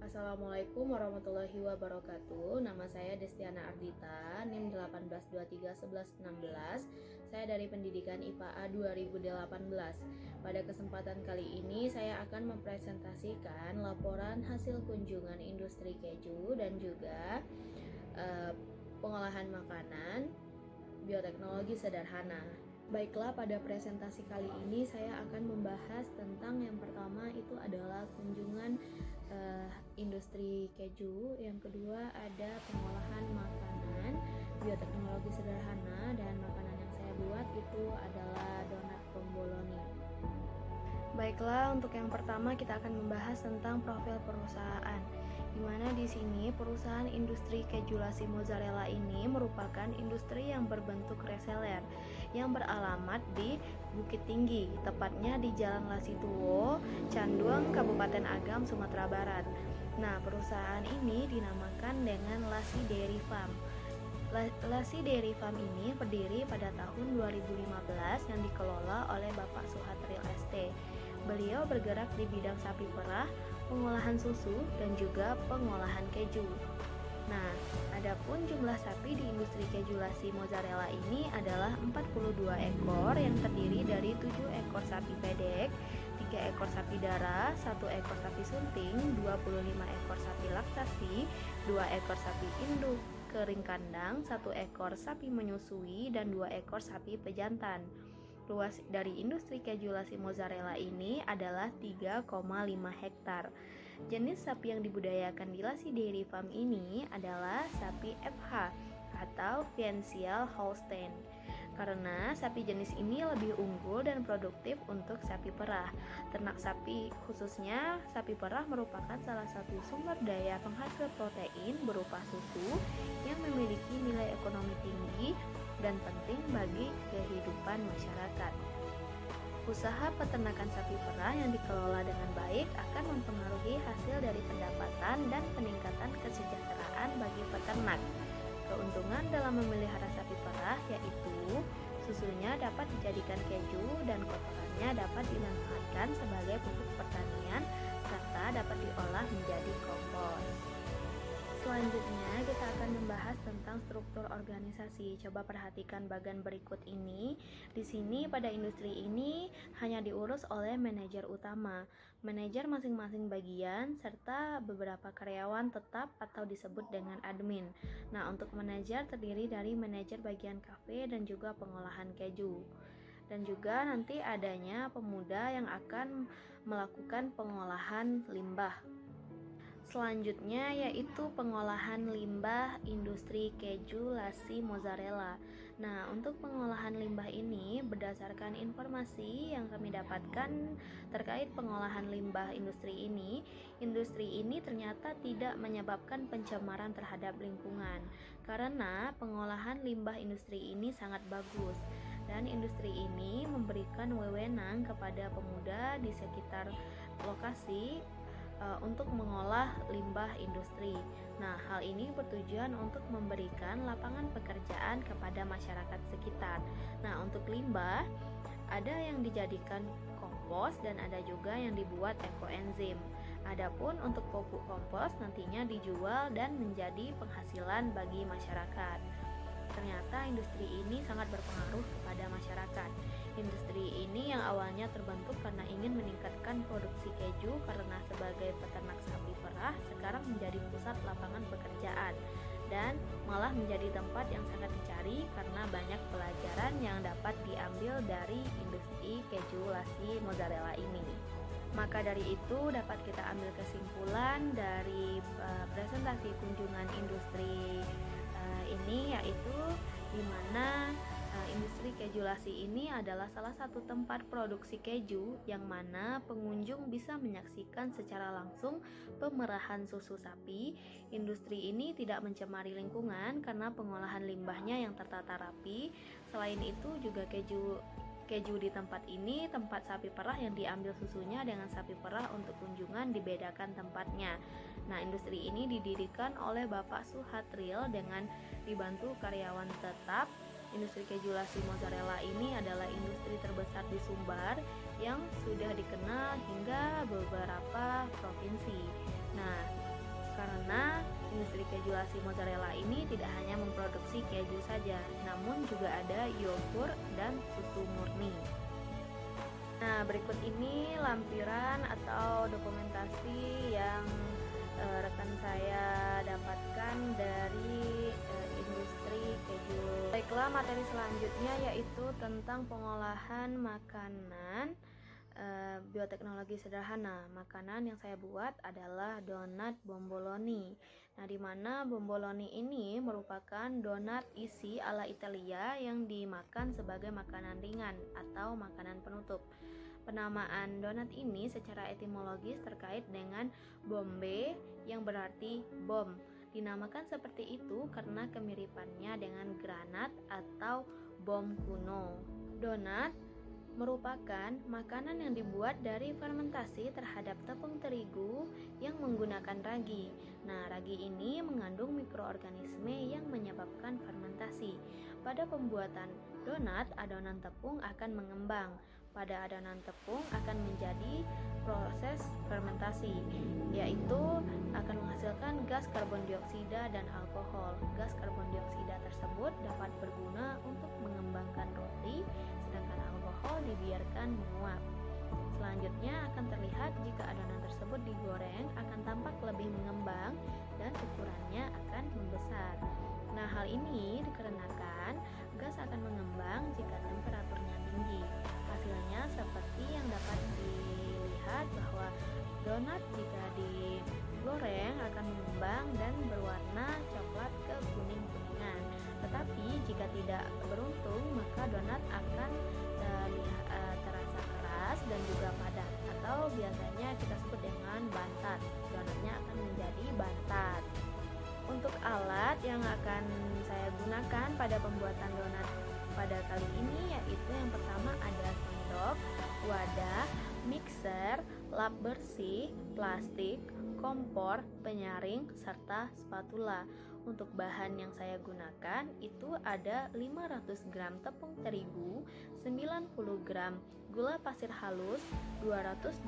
Assalamualaikum warahmatullahi wabarakatuh. Nama saya Destiana Ardita, NIM 18231116. Saya dari Pendidikan IPA 2018. Pada kesempatan kali ini saya akan mempresentasikan laporan hasil kunjungan industri keju dan juga pengolahan makanan bioteknologi sederhana. Baiklah, pada presentasi kali ini saya akan membahas tentang yang pertama itu adalah kunjungan industri keju, yang kedua ada pengolahan makanan bioteknologi sederhana, dan makanan yang saya buat itu adalah donat bomboloni. Baiklah, untuk yang pertama kita akan membahas tentang profil perusahaan, di mana di sini perusahaan industri keju lassi mozzarella ini merupakan industri yang berbentuk reseller yang beralamat di Bukit Tinggi, tepatnya di Jalan Lasituwo, Canduang, Kabupaten Agam, Sumatera Barat. Nah, perusahaan ini dinamakan dengan Lassi Dairy Farm. Lassi Dairy Farm ini berdiri pada tahun 2015 yang dikelola oleh Bapak Suhatril ST. Beliau bergerak di bidang sapi perah, pengolahan susu, dan juga pengolahan keju. Nah, adapun jumlah sapi di industri keju lassi mozzarella ini adalah 42 ekor yang terdiri dari 7 ekor sapi pedek, 3 ekor sapi darah, 1 ekor sapi sunting, 25 ekor sapi laktasi, 2 ekor sapi induk kering kandang, 1 ekor sapi menyusui, dan 2 ekor sapi pejantan. Luas dari industri keju lassi mozzarella ini adalah 3,5 hektar. Jenis sapi yang dibudidayakan di Lassi Dairy Farm ini adalah sapi FH atau Friesian Holstein. Karena sapi jenis ini lebih unggul dan produktif untuk sapi perah. Ternak sapi, khususnya sapi perah, merupakan salah satu sumber daya penghasil protein berupa susu yang memiliki nilai ekonomi tinggi dan penting bagi kehidupan masyarakat. Usaha peternakan sapi perah yang dikelola dengan baik akan mempengaruhi hasil dari pendapatan dan peningkatan kesejahteraan bagi peternak. Keuntungan dalam memelihara sapi perah yaitu susunya dapat dijadikan keju dan kotorannya dapat dimanfaatkan sebagai pupuk pertanian serta dapat diolah menjadi kompos. Selanjutnya kita akan membahas tentang struktur organisasi. Coba perhatikan bagian berikut ini. Di sini pada industri ini hanya diurus oleh manajer utama, manajer masing-masing bagian, serta beberapa karyawan tetap atau disebut dengan admin. Nah, untuk manajer terdiri dari manajer bagian kafe dan juga pengolahan keju. Dan juga nanti adanya pemuda yang akan melakukan pengolahan limbah. Selanjutnya yaitu pengolahan limbah industri keju lassi mozzarella. Nah, untuk pengolahan limbah ini berdasarkan informasi yang kami dapatkan terkait pengolahan limbah industri ini ternyata tidak menyebabkan pencemaran terhadap lingkungan karena pengolahan limbah industri ini sangat bagus. Dan industri ini memberikan wewenang kepada pemuda di sekitar lokasi untuk mengolah limbah industri. Nah, hal ini bertujuan untuk memberikan lapangan pekerjaan kepada masyarakat sekitar. Nah, untuk limbah ada yang dijadikan kompos dan ada juga yang dibuat ekoenzim. Adapun untuk pupuk kompos nantinya dijual dan menjadi penghasilan bagi masyarakat. Ternyata industri ini sangat berpengaruh kepada masyarakat. Industri ini yang awalnya terbentuk karena ingin meningkatkan produksi keju karena sebagai peternak sapi perah sekarang menjadi pusat lapangan pekerjaan dan malah menjadi tempat yang sangat dicari karena banyak pelajaran yang dapat diambil dari industri keju lassi mozzarella ini. Maka dari itu dapat kita ambil kesimpulan dari presentasi kunjungan industri ini yaitu di mana industri keju lassi ini adalah salah satu tempat produksi keju yang mana pengunjung bisa menyaksikan secara langsung pemerahan susu sapi. Industri ini tidak mencemari lingkungan karena pengolahan limbahnya yang tertata rapi. Selain itu juga keju di tempat ini, tempat sapi perah yang diambil susunya dengan sapi perah untuk kunjungan dibedakan tempatnya. Nah, industri ini didirikan oleh Bapak Suhatril dengan dibantu karyawan tetap. Industri keju lassi mozzarella ini adalah industri terbesar di Sumbar yang sudah dikenal hingga beberapa provinsi. Nah, keju lassi mozzarella ini tidak hanya memproduksi keju saja, namun juga ada yogurt dan susu murni. Nah, berikut ini lampiran atau dokumentasi yang rekan saya dapatkan dari industri keju. Baiklah, materi selanjutnya yaitu tentang pengolahan makanan bioteknologi sederhana. Makanan yang saya buat adalah donat bomboloni. Nah, di mana bomboloni ini merupakan donat isi ala Italia yang dimakan sebagai makanan ringan atau makanan penutup. Penamaan donat ini secara etimologis terkait dengan bombe yang berarti bom. Dinamakan seperti itu karena kemiripannya dengan granat atau bom kuno. Donat merupakan makanan yang dibuat dari fermentasi terhadap tepung terigu yang menggunakan ragi. Nah, ragi ini mengandung mikroorganisme yang menyebabkan fermentasi. Pada pembuatan donat, adonan tepung akan mengembang. Pada adonan tepung akan menjadi proses fermentasi, yaitu akan menghasilkan gas karbon dioksida dan alkohol. Gas karbon dioksida tersebut dapat berguna untuk mengembangkan roti, sedangkan alkohol dibiarkan menguap. Selanjutnya akan terlihat jika adonan tersebut digoreng akan tampak lebih mengembang dan ukurannya akan membesar. Nah, hal ini dikarenakan gas akan mengembang jika temperaturnya tinggi. Hasilnya seperti yang dapat dilihat bahwa donat jika digoreng akan mengembang dan berwarna coklat ke kuning-kuningan. Tetapi jika tidak beruntung, maka donat akan terasa keras dan juga padat, atau biasanya kita sebut dengan bantat. Donatnya akan menjadi bantat. Untuk alat yang akan saya gunakan pada pembuatan donat pada kali ini yaitu yang pertama ada sendok, wadah, mixer, lap bersih, plastik, kompor, penyaring, serta spatula. Untuk bahan yang saya gunakan itu ada 500 gram tepung terigu, 90 gram gula pasir halus, 220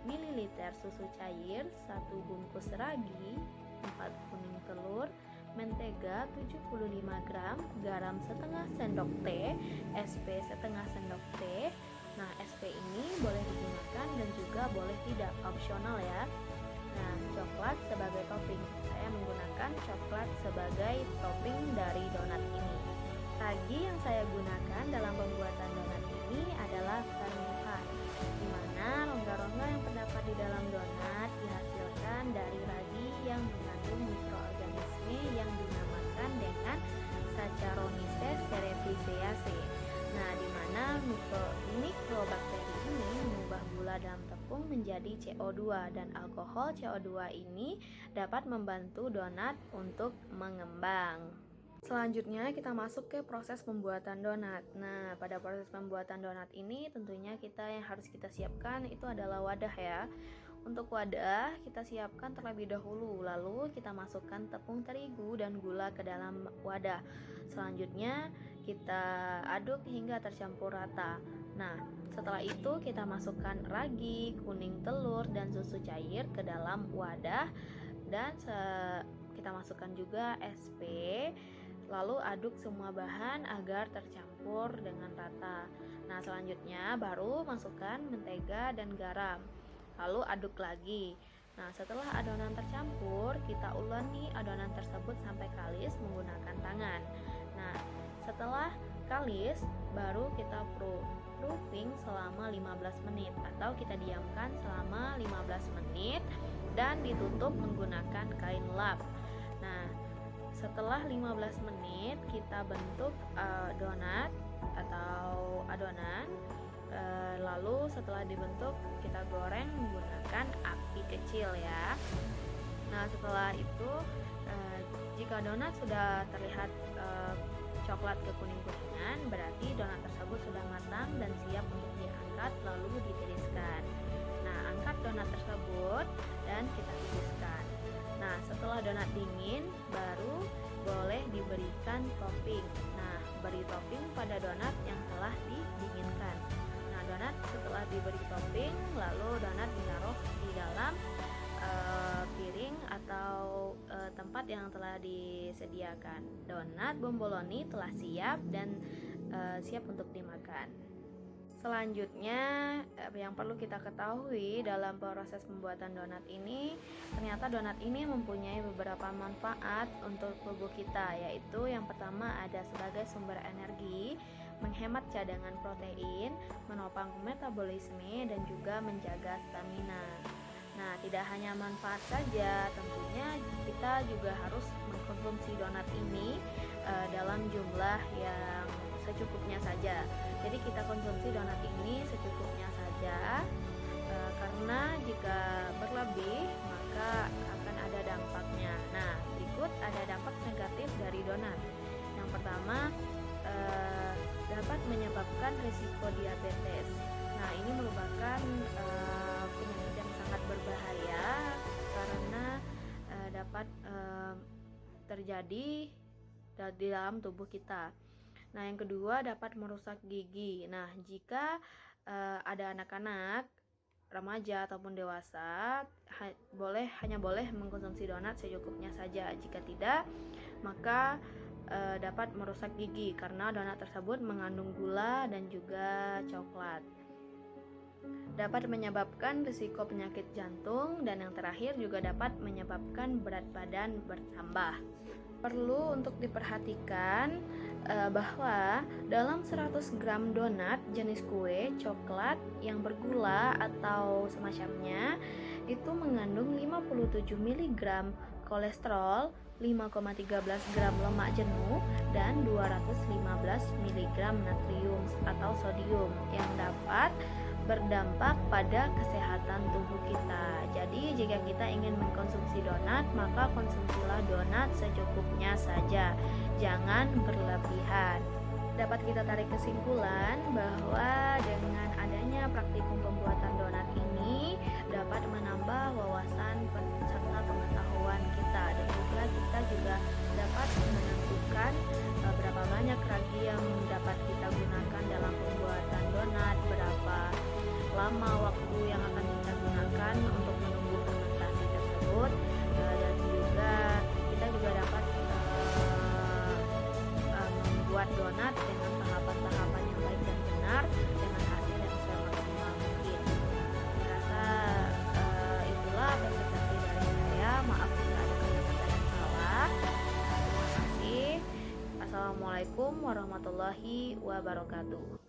ml susu cair, 1 bungkus ragi, 4 kuning telur, mentega 75 gram, garam setengah sendok teh, SP setengah sendok teh. Nah, SP ini boleh digunakan dan juga boleh tidak, opsional ya. Nah, coklat sebagai topping. Saya menggunakan coklat sebagai topping dari donat ini. Ragi yang saya gunakan dalam pembuatan donat ini adalah fermentan, di mana rongga-rongga yang terdapat di dalam donat dihasilkan dari ragi yang mengandung mikroorganisme yang dinamakan dengan Saccharomyces cerevisiae. Nah, di mana mikrobakteri ini mengubah gula dalam tepung menjadi CO2 dan alkohol CO2 ini dapat membantu donat untuk mengembang. Selanjutnya kita masuk ke proses pembuatan donat. Nah, pada proses pembuatan donat ini tentunya yang harus kita siapkan itu adalah wadah ya. Untuk wadah kita siapkan terlebih dahulu, lalu kita masukkan tepung terigu dan gula ke dalam wadah. Selanjutnya kita aduk hingga tercampur rata. Nah, setelah itu kita masukkan ragi, kuning telur, dan susu cair ke dalam wadah dan kita masukkan juga SP. Lalu aduk semua bahan agar tercampur dengan rata. Nah, selanjutnya baru masukkan mentega dan garam. Lalu aduk lagi. Nah, setelah adonan tercampur, kita ulangi adonan tersebut sampai kalis menggunakan tangan. Nah, setelah kalis, baru kita proofing selama 15 menit atau kita diamkan selama 15 menit dan ditutup menggunakan kain lap. Nah, setelah 15 menit kita bentuk donat atau adonan. Lalu setelah dibentuk kita goreng menggunakan api kecil ya. Nah, setelah itu jika donat sudah terlihat coklat kekuning-kuningan, berarti donat tersebut sudah matang dan siap untuk diangkat lalu ditiriskan. Nah, angkat donat tersebut dan kita tiriskan. Nah, setelah donat dingin baru boleh diberikan topping. Nah, beri topping pada donat yang telah didinginkan. Nah, donat setelah diberi topping, lalu donat ditaruh di dalam piring atau tempat tempat yang telah disediakan. Donat bomboloni telah siap dan siap untuk dimakan. Selanjutnya, yang perlu kita ketahui dalam proses pembuatan donat ini, ternyata donat ini mempunyai beberapa manfaat untuk tubuh kita, yaitu yang pertama ada sebagai sumber energi, menghemat cadangan protein, menopang metabolisme, dan juga menjaga stamina. Nah, tidak hanya manfaat saja, tentunya kita juga harus mengkonsumsi donat ini dalam jumlah yang secukupnya saja. Jadi kita konsumsi donat ini secukupnya saja, karena jika berlebih maka akan ada dampaknya. Nah, berikut ada dampak negatif dari donat. Yang pertama, dapat menyebabkan risiko diabetes. Nah, ini merupakan penyakit yang sangat berbahaya karena dapat terjadi di dalam tubuh kita. Nah, yang kedua dapat merusak gigi. Nah, jika ada anak-anak, remaja ataupun dewasa hanya boleh mengkonsumsi donat secukupnya saja. Jika tidak, maka dapat merusak gigi karena donat tersebut mengandung gula dan juga coklat. Dapat menyebabkan risiko penyakit jantung, dan yang terakhir juga dapat menyebabkan berat badan bertambah. Perlu untuk diperhatikan bahwa dalam 100 gram donat jenis kue coklat yang bergula atau semacamnya itu mengandung 57 mg kolesterol, 5,13 gram lemak jenuh, dan 215 mg natrium atau sodium yang dapat berdampak pada kesehatan tubuh kita. Jadi jika kita ingin mengkonsumsi donat, maka konsumsilah donat secukupnya saja, jangan berlebihan. Dapat kita tarik kesimpulan bahwa dengan adanya praktikum pembuatan donat ini dapat menambah wawasan serta pengetahuan kita, dan kita juga dapat menentukan berapa banyak ragi yang dapat kita gunakan dalam pembuatan donat, berapa lama waktu yang akan kita gunakan untuk menunggu fermentasi tersebut, dan juga kita juga dapat membuat donat dengan tahapan-tahapan yang baik dan benar dengan hasil yang semaksimal mungkin. Saya rasa itulah presentasi dari saya. Maaf jika ada kata-kata yang salah. Terima kasih. Assalamualaikum warahmatullahi wabarakatuh.